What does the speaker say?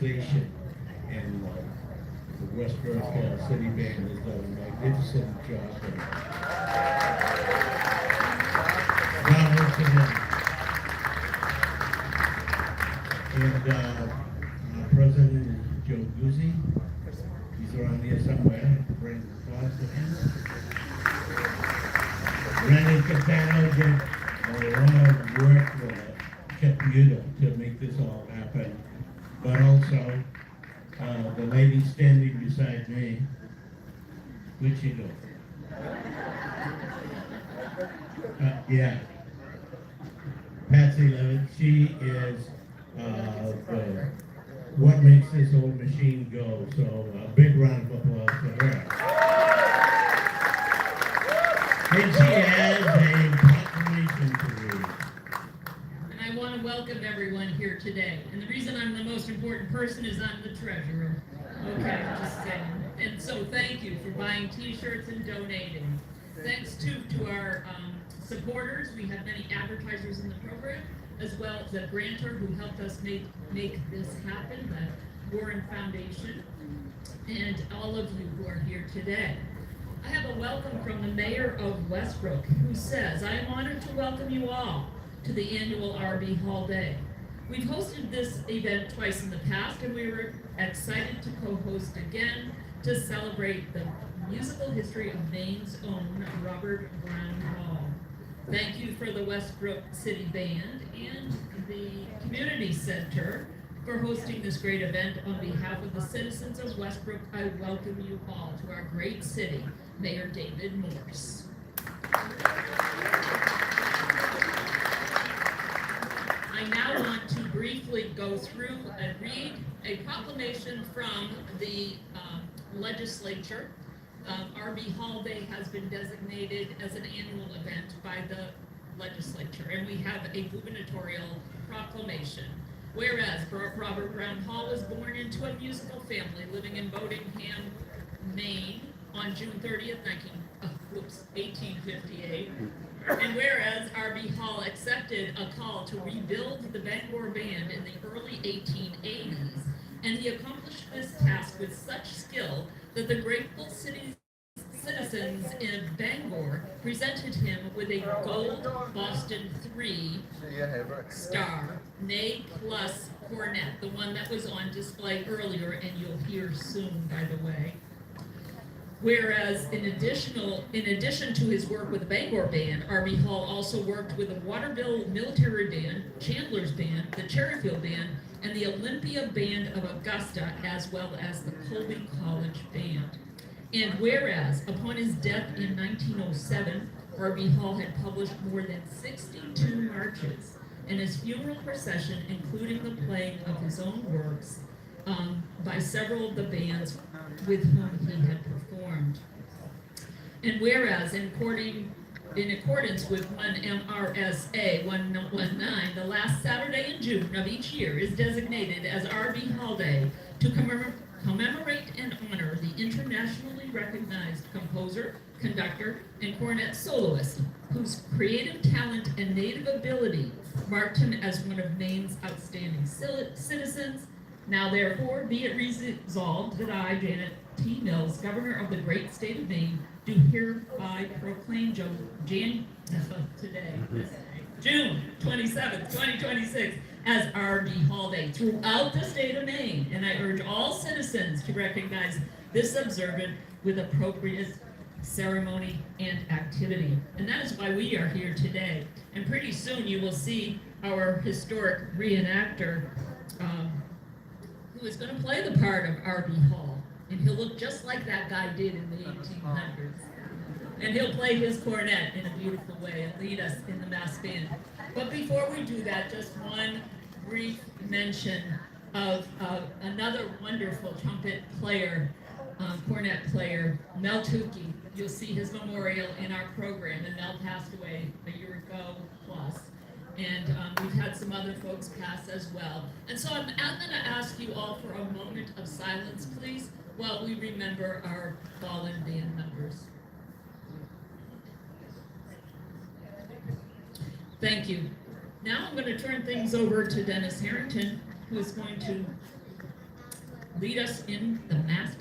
organization, and the Westbrook City Band has done a magnificent job. And bravo to them. And President Joe Guzzi, he's around here somewhere. Bring applause to him. Randy Catano did a lot of work with a computer to make this all happen. But also, the lady standing beside me, where'd she go? Yeah. Patsy Levitt, she is what makes this whole machine go. So a big round of applause for her. And she has a proclamation to read. And I want to welcome everyone here today. And the reason I'm the most important person is I'm the treasurer. Okay, just saying. And so thank you for buying t-shirts and donating. Thanks to our supporters. We have many advertisers in the program, as well as a grantor who helped us make this happen, the Warren Foundation, and all of you who are here today. I have a welcome from the mayor of Westbrook, who says, "I am honored to welcome you all to the annual R.B. Hall Day. We've hosted this event twice in the past, and we were excited to co-host again to celebrate the musical history of Maine's own Robert Brown Hall. Thank you for the Westbrook City Band and the Community Center for hosting this great event. On behalf of the citizens of Westbrook, I welcome you all to our great city, Mayor David Morse." I now want to briefly go through and read a proclamation from the legislature. R.B. Hall Day has been designated as an annual event by the legislature, and we have a gubernatorial proclamation. Whereas Robert Brown Hall was born into a musical family living in Boddingham, Maine on June 30th, 1858. And whereas R.B. Hall accepted a call to rebuild the Bangor Band in the early 1880s, and he accomplished this task with such skill that the grateful citizens in Bangor presented him with a gold Boston 3 star, Nay Plus cornet, the one that was on display earlier, and you'll hear soon, by the way. Whereas in addition to his work with the Bangor Band, R.B. Hall also worked with the Waterville Military Band, Chandler's Band, the Cherryfield Band, and the Olympia Band of Augusta, as well as the Colby College Band. And whereas, upon his death in 1907, R.B. Hall had published more than 62 marches, and his funeral procession, including the playing of his own works by several of the bands with whom he had performed. And whereas, in accordance with 1 MRSA 119, the last Saturday in June of each year is designated as R.B. Hall Day to commemorate and honor the internationally recognized composer, conductor, and cornet soloist, whose creative talent and native ability marked him as one of Maine's outstanding citizens. Now therefore be it resolved that I, Janet T. Mills, Governor of the great state of Maine, do hereby proclaim June 27th, 2026, as R.B. Hall Day throughout the state of Maine, and I urge all citizens to recognize this observance with appropriate ceremony and activity. And that is why we are here today. And pretty soon you will see our historic reenactor who is going to play the part of R.B. Hall. And he'll look just like that guy did in the 1800s. And he'll play his cornet in a beautiful way and lead us in the mass band. But before we do that, just one brief mention of another wonderful trumpet player, cornet player, Mel Tukey. You'll see his memorial in our program, and Mel passed away a year ago plus. And we've had some other folks pass as well. And so I'm going to ask you all for a moment of silence, please, while we remember our fallen band members. Thank you. Now I'm going to turn things over to Dennis Harrington, who is going to lead us in the mass